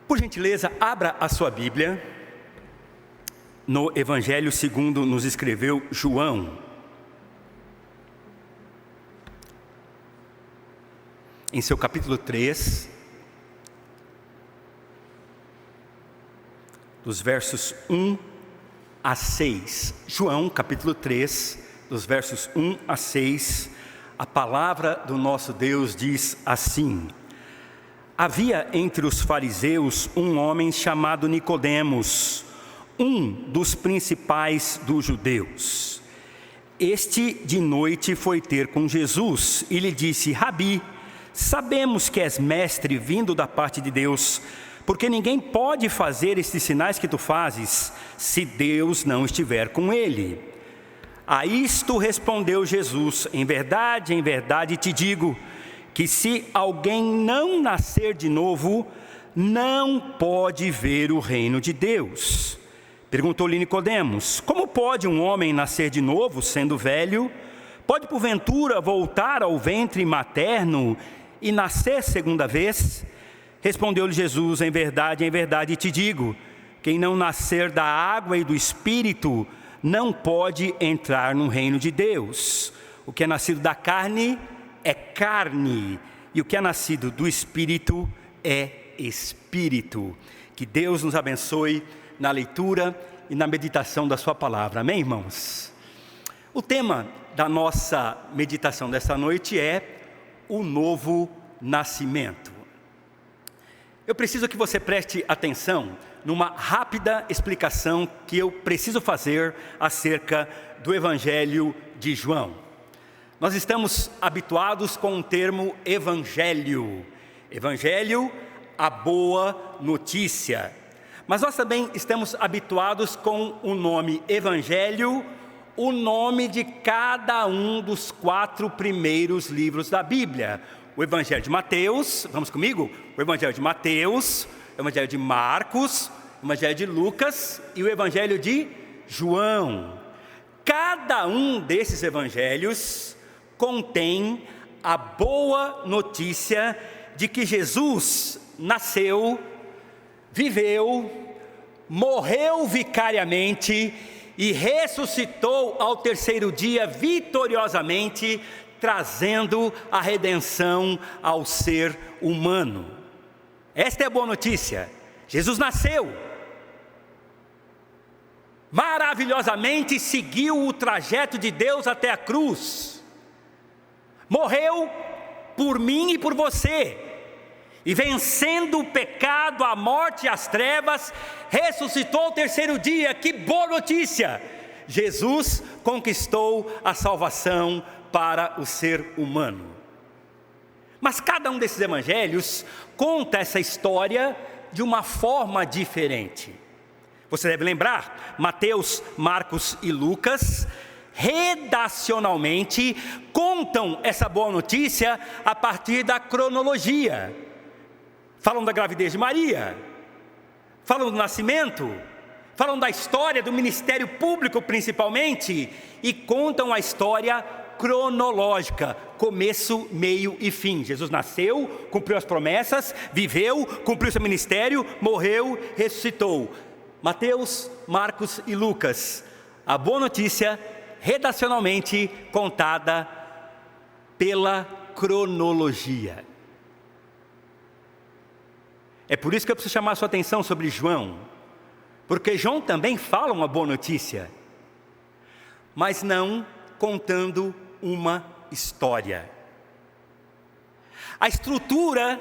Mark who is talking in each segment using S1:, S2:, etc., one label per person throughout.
S1: Por gentileza, abra a sua Bíblia no Evangelho segundo nos escreveu João. Em seu capítulo 3, dos versos 1 a 6. João, capítulo 3, dos versos 1 a 6, a palavra do nosso Deus diz assim: Havia entre os fariseus um homem chamado Nicodemos, um dos principais dos judeus. Este de noite foi ter com Jesus e lhe disse: Rabi, sabemos que és mestre vindo da parte de Deus, porque ninguém pode fazer estes sinais que tu fazes, se Deus não estiver com ele. A isto respondeu Jesus: em verdade te digo, que se alguém não nascer de novo, não pode ver o reino de Deus. Perguntou-lhe Nicodemos: como pode um homem nascer de novo, sendo velho? Pode porventura voltar ao ventre materno e nascer segunda vez? Respondeu-lhe Jesus: em verdade te digo, quem não nascer da água e do Espírito, não pode entrar no reino de Deus. O que é nascido da carne é carne, e o que é nascido do Espírito é Espírito. Que Deus nos abençoe na leitura e na meditação da sua palavra. Amém, irmãos? O tema da nossa meditação desta noite é o novo nascimento. Eu preciso que você preste atenção numa rápida explicação que eu preciso fazer acerca do Evangelho de João. Nós estamos habituados com o termo evangelho. Evangelho, a boa notícia. Mas nós também estamos habituados com o nome evangelho, o nome de cada um dos 4 primeiros livros da Bíblia. O Evangelho de Mateus, vamos comigo? O Evangelho de Mateus, o Evangelho de Marcos, o Evangelho de Lucas e o Evangelho de João. Cada um desses evangelhos contém a boa notícia de que Jesus nasceu, viveu, morreu vicariamente e ressuscitou ao terceiro dia vitoriosamente, trazendo a redenção ao ser humano. Esta é a boa notícia. Jesus nasceu, maravilhosamente seguiu o trajeto de Deus até a cruz, morreu por mim e por você, e vencendo o pecado, a morte e as trevas, ressuscitou ao terceiro dia. Que boa notícia! Jesus conquistou a salvação para o ser humano. Mas cada um desses evangelhos conta essa história de uma forma diferente. Você deve lembrar, Mateus, Marcos e Lucas redacionalmente contam essa boa notícia a partir da cronologia. Falam da gravidez de Maria, falam do nascimento, falam da história do ministério público principalmente, e contam a história cronológica, começo, meio e fim. Jesus nasceu, cumpriu as promessas, viveu, cumpriu seu ministério, morreu, ressuscitou. Mateus, Marcos e Lucas, a boa notícia redacionalmente contada pela cronologia. É por isso que eu preciso chamar a sua atenção sobre João, porque João também fala uma boa notícia, mas não contando uma história. A estrutura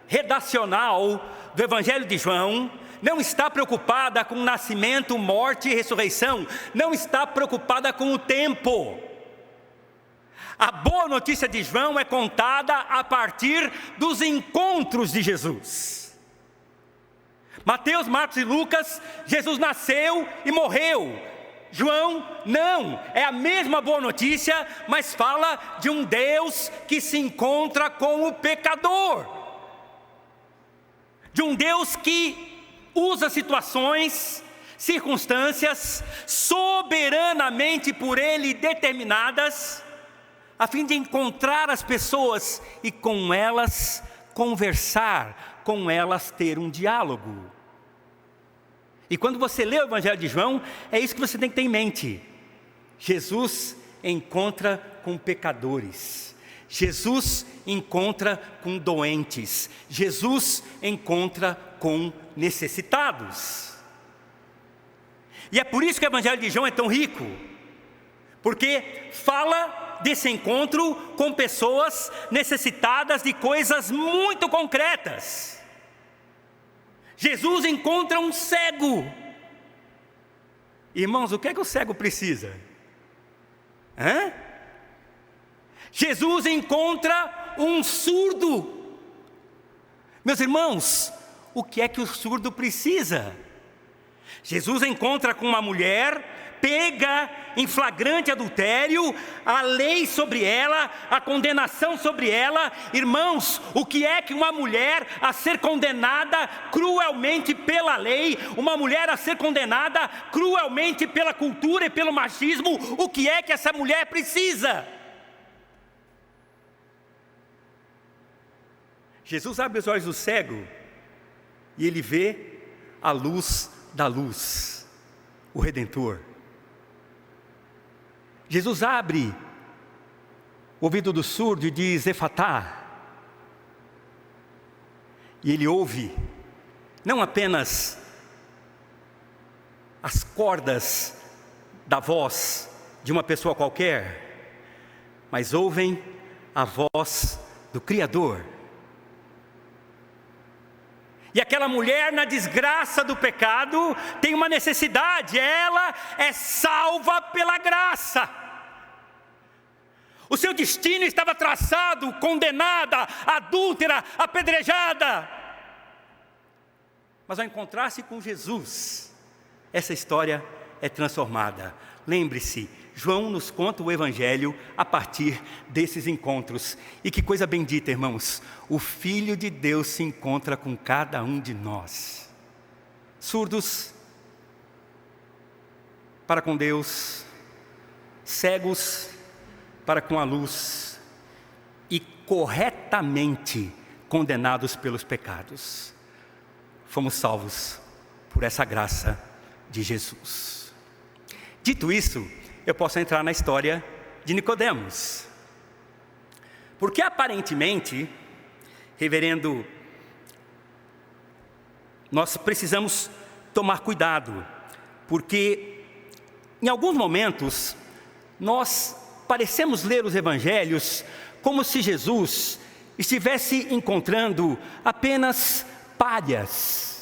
S1: redacional do Evangelho de João não está preocupada com nascimento, morte e ressurreição, não está preocupada com o tempo. A boa notícia de João é contada a partir dos encontros de Jesus. Mateus, Marcos e Lucas, Jesus nasceu e morreu. João, não, é a mesma boa notícia, mas fala de um Deus que se encontra com o pecador. De um Deus que usa situações, circunstâncias soberanamente por Ele determinadas, a fim de encontrar as pessoas e com elas conversar, com elas ter um diálogo. E quando você lê o Evangelho de João, é isso que você tem que ter em mente. Jesus encontra com pecadores. Jesus encontra com doentes. Jesus encontra com necessitados. E é por isso que o Evangelho de João é tão rico. Porque fala desse encontro com pessoas necessitadas de coisas muito concretas. Jesus encontra um cego. Irmãos, o que é que o cego precisa? Jesus encontra um surdo. Meus irmãos, o que é que o surdo precisa? Jesus encontra com uma mulher pega em flagrante adultério, a lei sobre ela, a condenação sobre ela. Irmãos, o que é que uma mulher a ser condenada cruelmente pela lei, uma mulher a ser condenada cruelmente pela cultura e pelo machismo, o que é que essa mulher precisa? Jesus abre os olhos do cego e ele vê a luz da luz, o Redentor. Jesus abre o ouvido do surdo e diz Efatá. E ele ouve não apenas as cordas da voz de uma pessoa qualquer, mas ouvem a voz do Criador. E aquela mulher na desgraça do pecado tem uma necessidade, ela é salva pela graça. O seu destino estava traçado, condenada, adúltera, apedrejada. Mas ao encontrar-se com Jesus, essa história é transformada. Lembre-se, João nos conta o Evangelho a partir desses encontros. E que coisa bendita, irmãos, o Filho de Deus se encontra com cada um de nós. Surdos para com Deus, cegos para com a luz e corretamente condenados pelos pecados. Fomos salvos por essa graça de Jesus. Dito isso, eu posso entrar na história de Nicodemos. Porque aparentemente, reverendo, nós precisamos tomar cuidado, porque em alguns momentos nós parecemos ler os evangelhos como se Jesus estivesse encontrando apenas párias.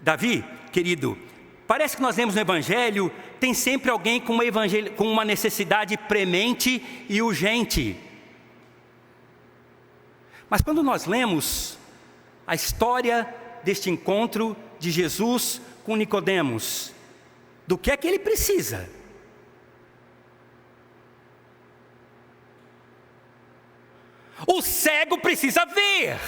S1: Davi, querido, parece que nós lemos no Evangelho, tem sempre alguém com uma necessidade premente e urgente. Mas quando nós lemos a história deste encontro de Jesus com Nicodemos, do que é que ele precisa? O cego precisa ver.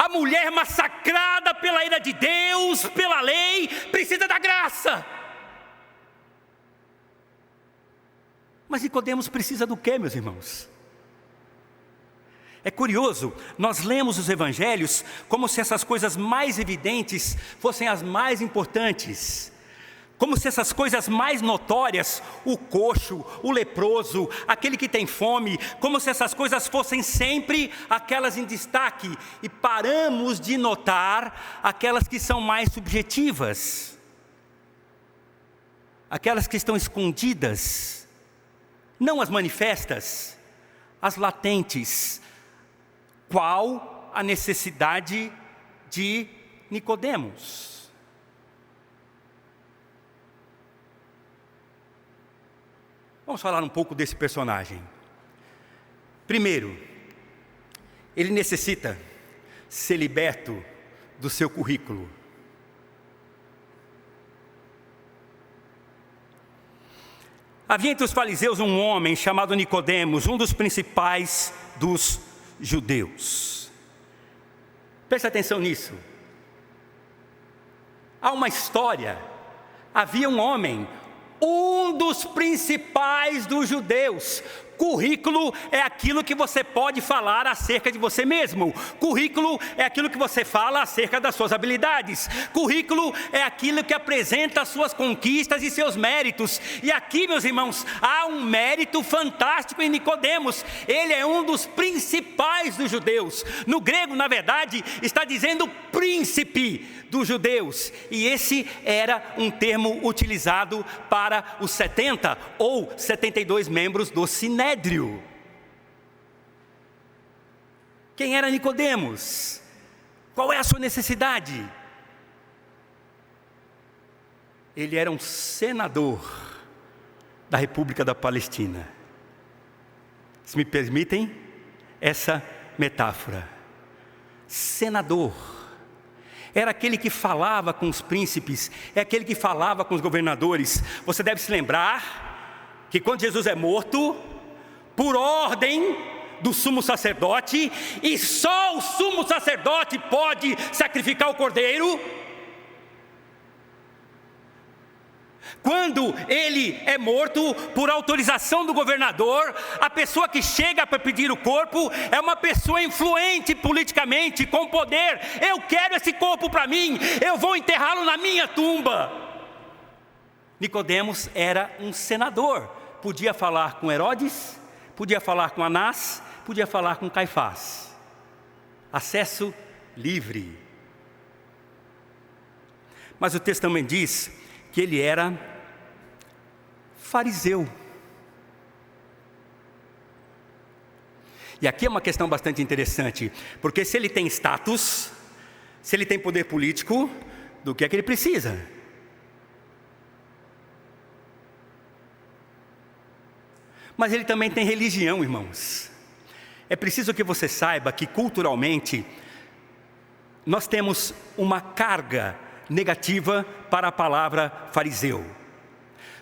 S1: A mulher massacrada pela ira de Deus, pela lei, precisa da graça. Mas Nicodemos precisa do quê, meus irmãos? É curioso, nós lemos os evangelhos como se essas coisas mais evidentes fossem as mais importantes. Como se essas coisas mais notórias, o coxo, o leproso, aquele que tem fome, como se essas coisas fossem sempre aquelas em destaque. E paramos de notar aquelas que são mais subjetivas. Aquelas que estão escondidas. Não as manifestas, as latentes. Qual a necessidade de Nicodemos? Vamos falar um pouco desse personagem. Primeiro, ele necessita ser liberto do seu currículo. Havia entre os fariseus um homem chamado Nicodemos, um dos principais dos judeus. Preste atenção nisso. Há uma história. Havia um homem, um dos principais dos judeus. Currículo é aquilo que você pode falar acerca de você mesmo. Currículo é aquilo que você fala acerca das suas habilidades. Currículo é aquilo que apresenta as suas conquistas e seus méritos. E aqui, meus irmãos, há um mérito fantástico em Nicodemos. Ele é um dos principais dos judeus. No grego, na verdade, está dizendo príncipe dos judeus. E esse era um termo utilizado para os 70 ou 72 membros do Sinédrio. Quem era Nicodemos? Qual é a sua necessidade? Ele era um senador da República da Palestina. Se me permitem essa metáfora. Senador. Era aquele que falava com os príncipes, é aquele que falava com os governadores. Você deve se lembrar que quando Jesus é morto, por ordem do sumo sacerdote, e só o sumo sacerdote pode sacrificar o cordeiro. Quando ele é morto, por autorização do governador, a pessoa que chega para pedir o corpo é uma pessoa influente politicamente, com poder. Eu quero esse corpo para mim, eu vou enterrá-lo na minha tumba. Nicodemos era um senador, podia falar com Herodes, podia falar com Anás, podia falar com Caifás. Acesso livre. Mas o texto também diz que ele era fariseu. E aqui é uma questão bastante interessante, porque se ele tem status, se ele tem poder político, do que é que ele precisa? Mas ele também tem religião, irmãos. É preciso que você saiba que culturalmente nós temos uma carga negativa para a palavra fariseu.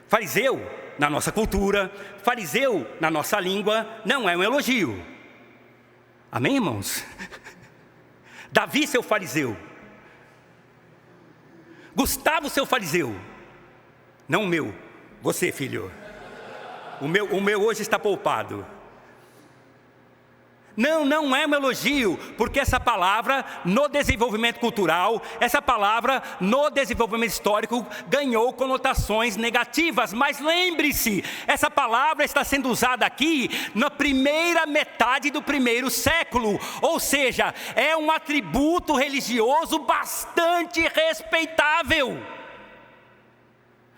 S1: Fariseu, na nossa cultura, fariseu na nossa língua, não é um elogio. Amém, irmãos? Davi, seu fariseu. Gustavo, seu fariseu. Não o meu, você, filho. O meu hoje está poupado. Não é um elogio, porque essa palavra no desenvolvimento cultural, essa palavra no desenvolvimento histórico ganhou conotações negativas. Mas lembre-se, essa palavra está sendo usada aqui na primeira metade do primeiro século. Ou seja, é um atributo religioso bastante respeitável.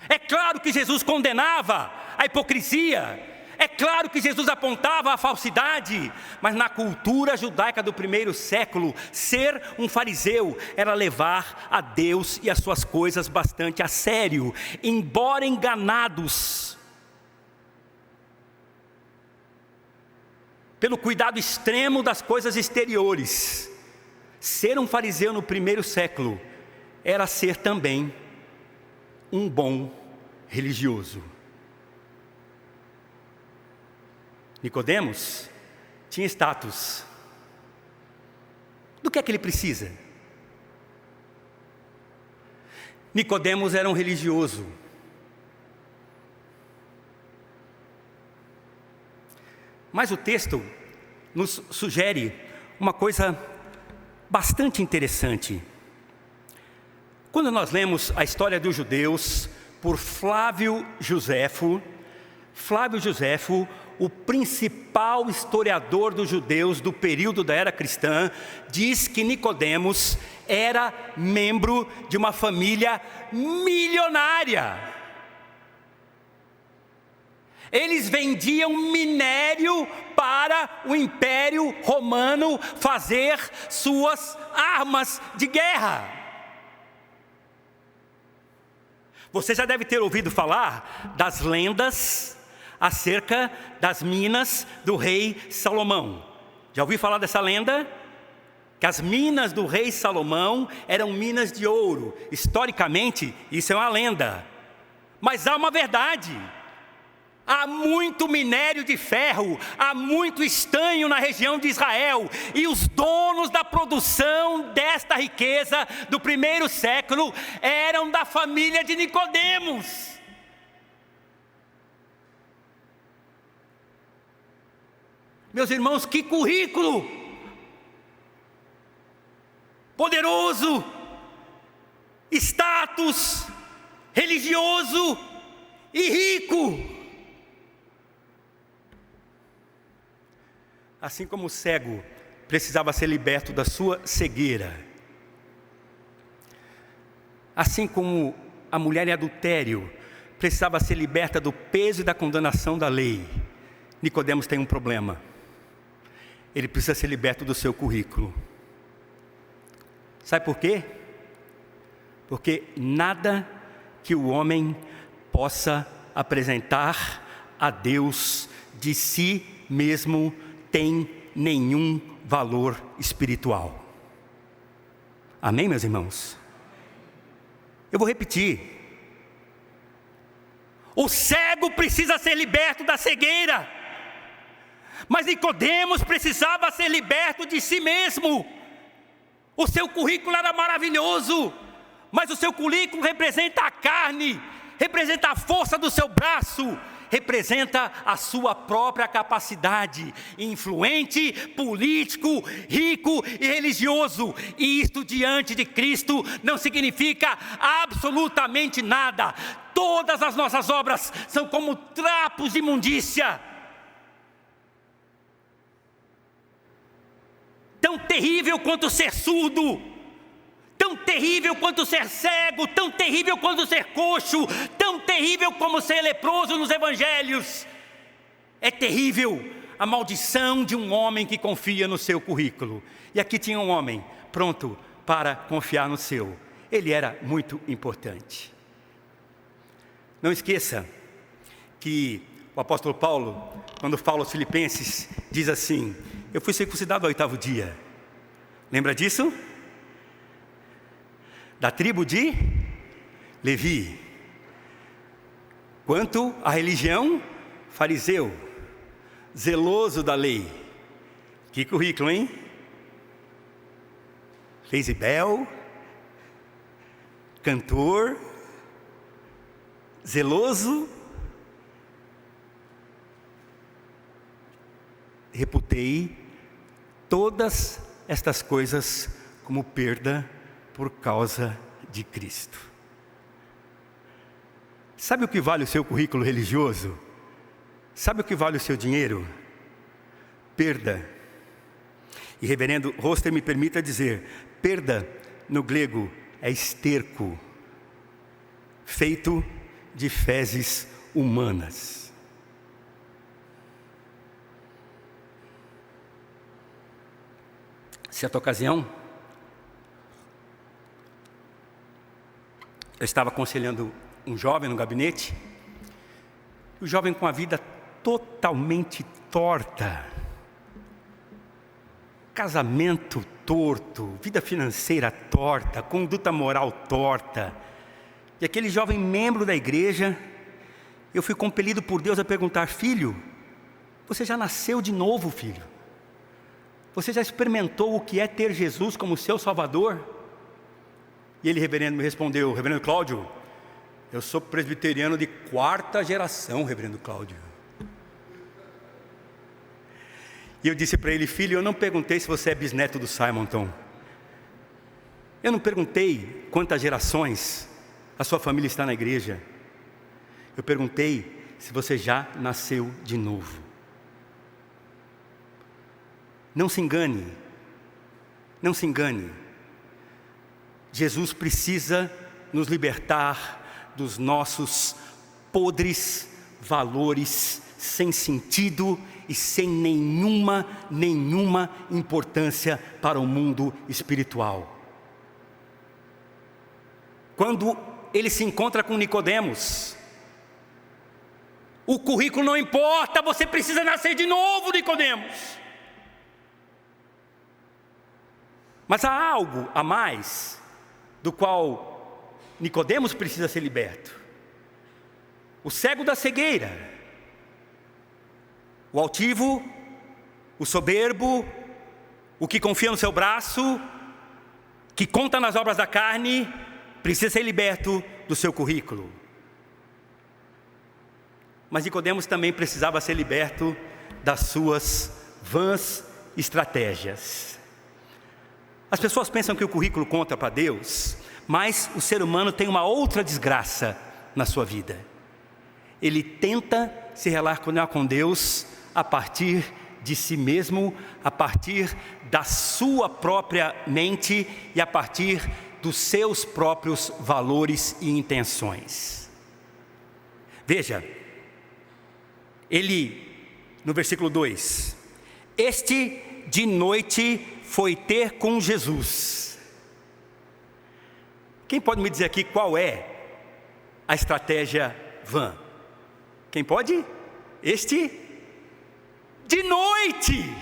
S1: É claro que Jesus condenava a hipocrisia. É claro que Jesus apontava a falsidade, mas na cultura judaica do primeiro século, ser um fariseu era levar a Deus e as suas coisas bastante a sério, embora enganados pelo cuidado extremo das coisas exteriores. Ser um fariseu no primeiro século era ser também um bom religioso. Nicodemos tinha status. Do que é que ele precisa? Nicodemos era um religioso. Mas o texto nos sugere uma coisa bastante interessante. Quando nós lemos a história dos judeus por Flávio Josefo, o principal historiador dos judeus do período da era cristã, diz que Nicodemos era membro de uma família milionária. Eles vendiam minério para o Império Romano fazer suas armas de guerra. Você já deve ter ouvido falar das lendas acerca das minas do rei Salomão. Já ouviu falar dessa lenda? Que as minas do rei Salomão eram minas de ouro. Historicamente, isso é uma lenda. Mas há uma verdade. Há muito minério de ferro, há muito estanho na região de Israel. E os donos da produção desta riqueza do primeiro século eram da família de Nicodemos. Meus irmãos, que currículo poderoso, status religioso e rico. Assim como o cego precisava ser liberto da sua cegueira, assim como a mulher em adultério precisava ser liberta do peso e da condenação da lei, Nicodemos tem um problema. Ele precisa ser liberto do seu currículo. Sabe por quê? Porque nada que o homem possa apresentar a Deus de si mesmo tem nenhum valor espiritual. Amém, meus irmãos? Eu vou repetir. O cego precisa ser liberto da cegueira, mas Nicodemos precisava ser liberto de si mesmo. O seu currículo era maravilhoso, mas o seu currículo representa a carne, representa a força do seu braço, representa a sua própria capacidade, influente, político, rico e religioso. E isto diante de Cristo não significa absolutamente nada. Todas as nossas obras são como trapos de imundícia. Tão terrível quanto ser surdo, tão terrível quanto ser cego, tão terrível quanto ser coxo, tão terrível como ser leproso nos evangelhos. É terrível a maldição de um homem que confia no seu currículo. E aqui tinha um homem pronto para confiar no seu. Ele era muito importante. Não esqueça que o apóstolo Paulo, quando fala aos Filipenses, diz assim: eu fui circuncidado ao 8º dia. Lembra disso? Da tribo de Levi. Quanto à religião, fariseu, zeloso da lei. Que currículo, hein? Jezebel, cantor, zeloso. Reputei todas estas coisas como perda por causa de Cristo. Sabe o que vale o seu currículo religioso? Sabe o que vale o seu dinheiro? Perda. E reverendo Roster me permita dizer, perda no grego é esterco, feito de fezes humanas. Certa ocasião, eu estava aconselhando um jovem no gabinete, o jovem com a vida totalmente torta, casamento torto, vida financeira torta, conduta moral torta. E aquele jovem membro da igreja, eu fui compelido por Deus a perguntar: filho, você já nasceu de novo, filho? Você já experimentou o que é ter Jesus como seu Salvador? E ele, reverendo, me respondeu: reverendo Cláudio, eu sou presbiteriano de 4ª geração, reverendo Cláudio. E eu disse para ele: filho, eu não perguntei se você é bisneto do Simonton. Eu não perguntei quantas gerações a sua família está na igreja. Eu perguntei se você já nasceu de novo. Não se engane, não se engane. Jesus precisa nos libertar dos nossos podres valores sem sentido e sem nenhuma importância para o mundo espiritual. Quando ele se encontra com Nicodemos, o currículo não importa, você precisa nascer de novo, Nicodemos. Mas há algo a mais do qual Nicodemos precisa ser liberto. O cego da cegueira, o altivo, o soberbo, o que confia no seu braço, que conta nas obras da carne, precisa ser liberto do seu currículo. Mas Nicodemos também precisava ser liberto das suas vãs estratégias. As pessoas pensam que o currículo conta para Deus, mas o ser humano tem uma outra desgraça na sua vida. Ele tenta se relacionar com Deus a partir de si mesmo, a partir da sua própria mente e a partir dos seus próprios valores e intenções. Veja, ele, no versículo 2, este de noite foi ter com Jesus. Quem pode me dizer aqui qual é a estratégia vã? Quem pode? Este de noite.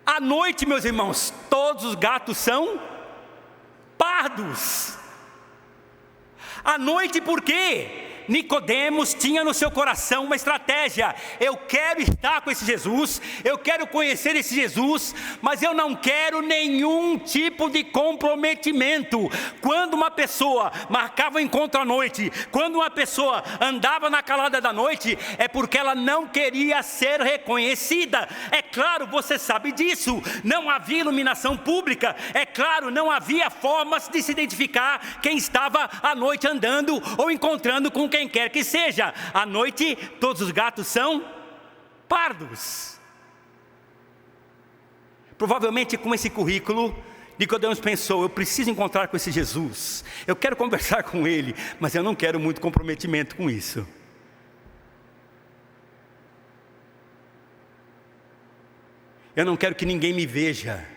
S1: À noite, meus irmãos, todos os gatos são pardos. À noite, por quê? Nicodemos tinha no seu coração uma estratégia. Eu quero estar com esse Jesus, eu quero conhecer esse Jesus, mas eu não quero nenhum tipo de comprometimento. Quando uma pessoa marcava um encontro à noite, quando uma pessoa andava na calada da noite, é porque ela não queria ser reconhecida. É claro, você sabe disso. Não havia iluminação pública, é claro, não havia formas de se identificar quem estava à noite andando ou encontrando com quem quer que seja. À noite, todos os gatos são pardos. Provavelmente com esse currículo, Nicodemos pensou: eu preciso encontrar com esse Jesus, eu quero conversar com ele, mas eu não quero muito comprometimento com isso. Eu não quero que ninguém me veja,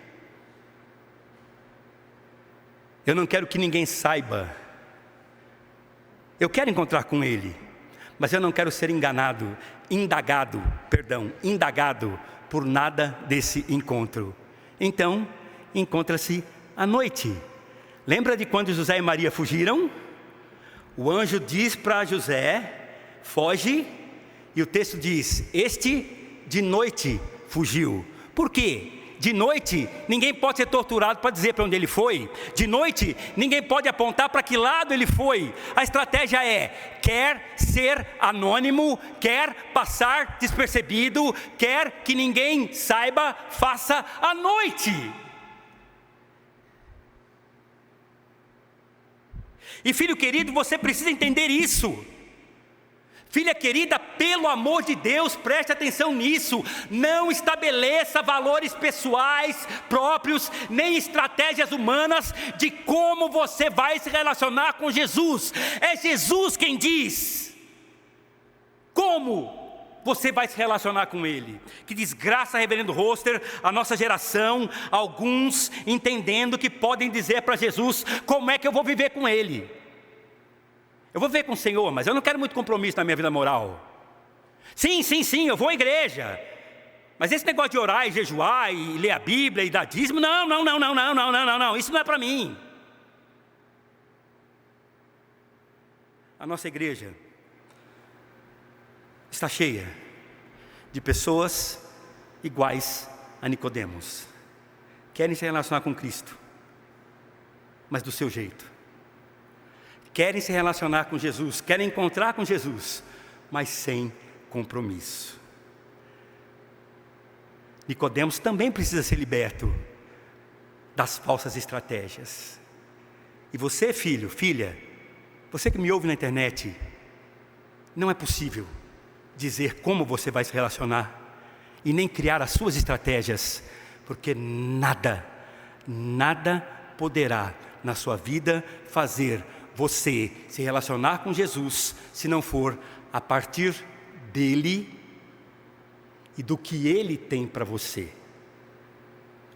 S1: eu não quero que ninguém saiba. Eu quero encontrar com ele, mas eu não quero ser indagado por nada desse encontro. Então, encontra-se à noite. Lembra de quando José e Maria fugiram? O anjo diz para José: foge, e o texto diz: este de noite fugiu. Por quê? De noite, ninguém pode ser torturado para dizer para onde ele foi. De noite, ninguém pode apontar para que lado ele foi. A estratégia é: quer ser anônimo, quer passar despercebido, quer que ninguém saiba, faça à noite. E filho querido, você precisa entender isso. Filha querida, pelo amor de Deus, preste atenção nisso. Não estabeleça valores pessoais próprios, nem estratégias humanas de como você vai se relacionar com Jesus. É Jesus quem diz como você vai se relacionar com Ele. Que desgraça, reverendo Roster, a nossa geração, alguns entendendo que podem dizer para Jesus: como é que eu vou viver com Ele? Eu vou viver com o Senhor, mas eu não quero muito compromisso na minha vida moral. Sim, eu vou à igreja, mas esse negócio de orar e jejuar e ler a Bíblia e dar dízimo, não, isso não é para mim. A nossa igreja está cheia de pessoas iguais a Nicodemos. Querem se relacionar com Cristo, mas do seu jeito. Querem se relacionar com Jesus, querem encontrar com Jesus, mas sem compromisso. Nicodemos também precisa ser liberto das falsas estratégias. E você, filho, filha, você que me ouve na internet, não é possível dizer como você vai se relacionar e nem criar as suas estratégias, porque nada poderá na sua vida fazer você se relacionar com Jesus, se não for a partir dele e do que ele tem para você.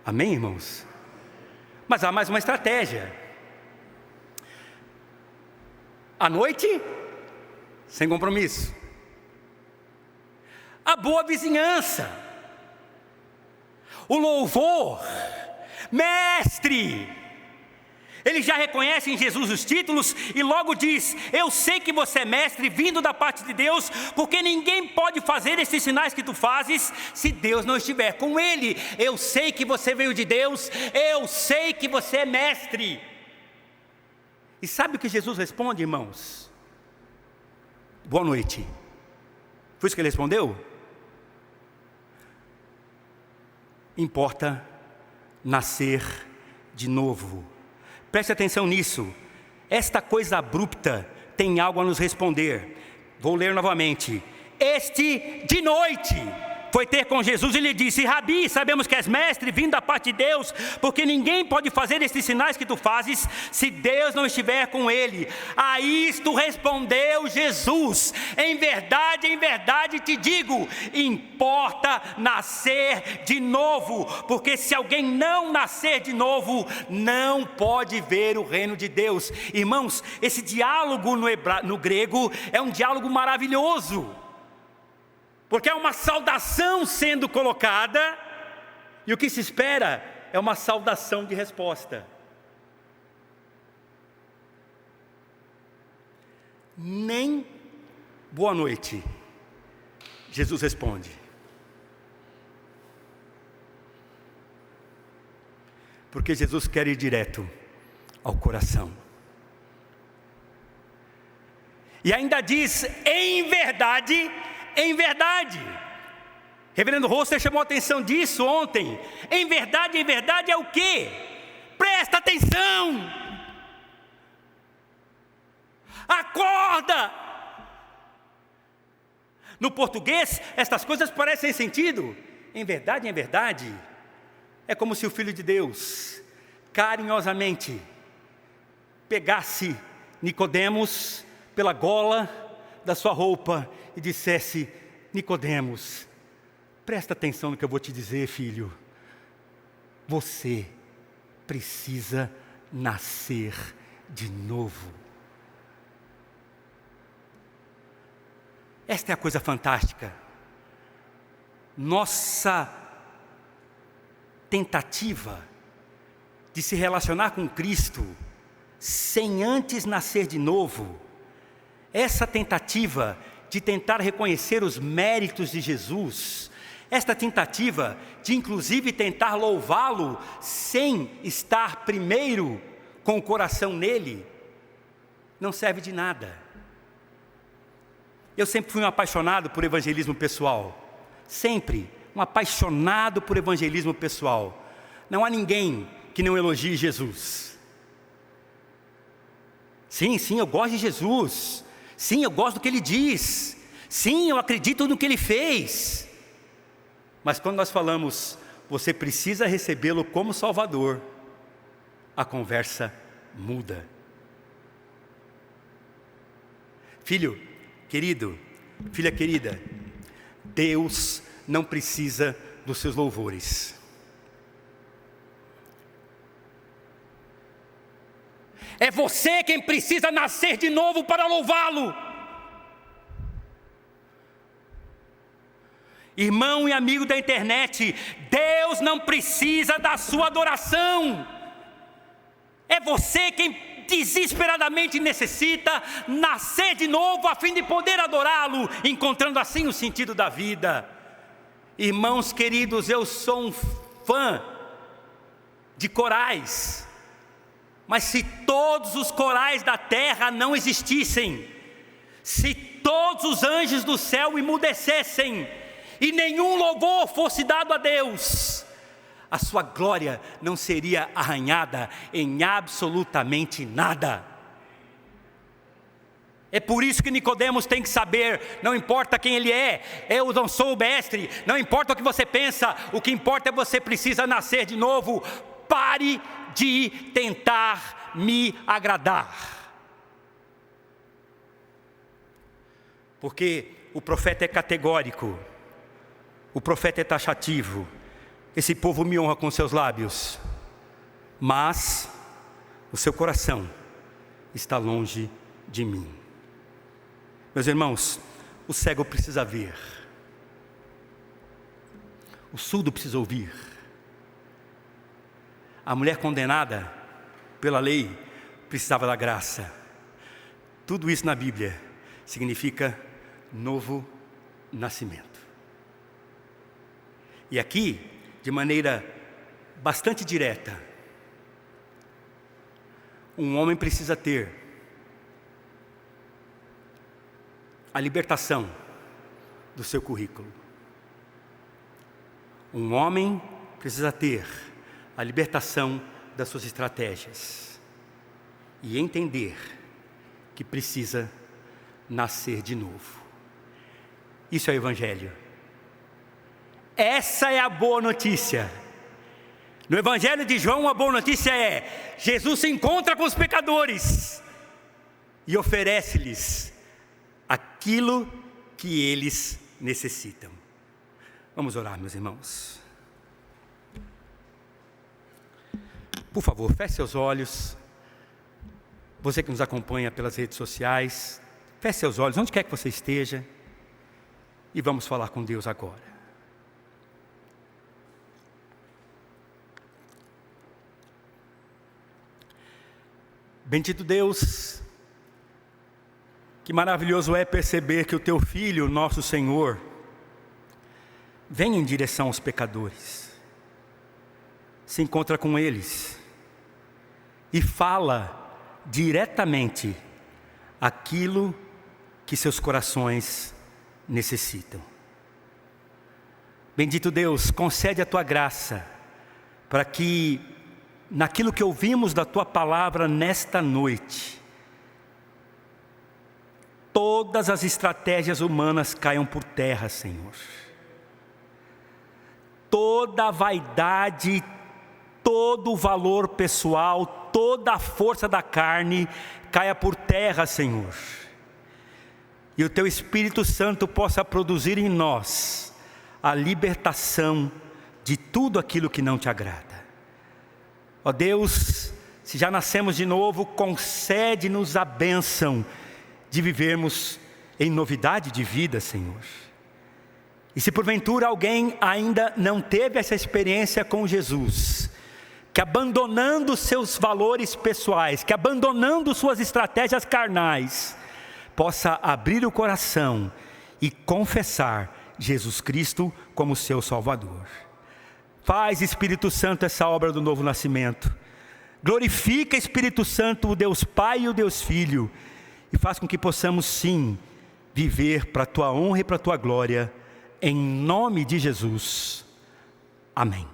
S1: Amém, irmãos? Mas há mais uma estratégia. À noite, sem compromisso. A boa vizinhança. O louvor. Mestre. Ele já reconhece em Jesus os títulos e logo diz: eu sei que você é mestre vindo da parte de Deus, porque ninguém pode fazer esses sinais que tu fazes se Deus não estiver com ele. Eu sei que você veio de Deus, eu sei que você é mestre. E sabe o que Jesus responde, irmãos? Boa noite, Foi isso que ele respondeu? Importa nascer de novo. Preste atenção nisso. Esta coisa abrupta tem algo a nos responder. Vou ler novamente. Este de noite foi ter com Jesus e lhe disse: Rabi, sabemos que és mestre, vindo da parte de Deus, porque ninguém pode fazer estes sinais que tu fazes, se Deus não estiver com ele. A isto respondeu Jesus: em verdade te digo, importa nascer de novo, porque se alguém não nascer de novo, não pode ver o reino de Deus. Irmãos, esse diálogo no grego é um diálogo maravilhoso, porque é uma saudação sendo colocada, e o que se espera é uma saudação de resposta. Nem boa noite, Jesus responde. Porque Jesus quer ir direto ao coração. E ainda diz, em verdade. Reverendo Rosser chamou a atenção disso ontem. Em verdade é o quê? Presta atenção! Acorda! No português, estas coisas parecem sentido. Em verdade, é como se o Filho de Deus, carinhosamente, pegasse Nicodemos pela gola da sua roupa e dissesse: Nicodemos, presta atenção no que eu vou te dizer, filho. Você precisa nascer de novo. Esta é a coisa fantástica. Nossa tentativa de se relacionar com Cristo sem antes nascer de novo, essa tentativa de tentar reconhecer os méritos de Jesus, esta tentativa de inclusive tentar louvá-lo sem estar primeiro com o coração nele, não serve de nada. Eu sempre fui um apaixonado por evangelismo pessoal, sempre um apaixonado por evangelismo pessoal. Não há ninguém que não elogie Jesus. Sim, eu gosto de Jesus. Sim, eu gosto do que ele diz. Sim, eu acredito no que ele fez. Mas quando nós falamos, você precisa recebê-lo como Salvador, a conversa muda. Filho querido, filha querida, Deus não precisa dos seus louvores. É você quem precisa nascer de novo para louvá-lo. Irmão e amigo da internet, Deus não precisa da sua adoração. É você quem desesperadamente necessita nascer de novo a fim de poder adorá-lo, encontrando assim o sentido da vida. Irmãos queridos, eu sou um fã de corais. Mas se todos os corais da terra não existissem, se todos os anjos do céu emudecessem, e nenhum louvor fosse dado a Deus, a sua glória não seria arranhada em absolutamente nada. É por isso que Nicodemos tem que saber, não importa quem ele é, eu não sou o mestre, não importa o que você pensa, o que importa é você precisa nascer de novo. Pare de tentar me agradar. Porque o profeta é categórico, o profeta é taxativo. Esse povo me honra com seus lábios, mas o seu coração está longe de mim. Meus irmãos, o cego precisa ver, o surdo precisa ouvir, a mulher condenada pela lei precisava da graça. Tudo isso na Bíblia significa novo nascimento. E aqui, de maneira bastante direta, um homem precisa ter a libertação do seu currículo. Um homem precisa ter a libertação das suas estratégias e entender que precisa nascer de novo. Isso é o Evangelho. Essa é a boa notícia. No Evangelho de João, a boa notícia é: Jesus se encontra com os pecadores e oferece-lhes aquilo que eles necessitam. Vamos orar, meus irmãos. Por favor, feche seus olhos. Você que nos acompanha pelas redes sociais, feche seus olhos, onde quer que você esteja, e vamos falar com Deus agora. Bendito Deus, que maravilhoso é perceber que o Teu Filho, nosso Senhor, vem em direção aos pecadores, se encontra com eles e fala diretamente aquilo que seus corações necessitam. Bendito Deus, concede a Tua graça para que naquilo que ouvimos da Tua palavra nesta noite, todas as estratégias humanas caiam por terra, Senhor. Toda a vaidade, todo o valor pessoal, toda a força da carne caia por terra, Senhor. E o Teu Espírito Santo possa produzir em nós a libertação de tudo aquilo que não Te agrada. Ó Deus, se já nascemos de novo, concede-nos a bênção de vivermos em novidade de vida, Senhor. E se porventura alguém ainda não teve essa experiência com Jesus, que abandonando seus valores pessoais, que abandonando suas estratégias carnais, possa abrir o coração e confessar Jesus Cristo como seu Salvador. Faz, Espírito Santo, essa obra do novo nascimento. Glorifica, Espírito Santo, o Deus Pai e o Deus Filho, e faz com que possamos sim viver para a Tua honra e para a Tua glória, em nome de Jesus. Amém.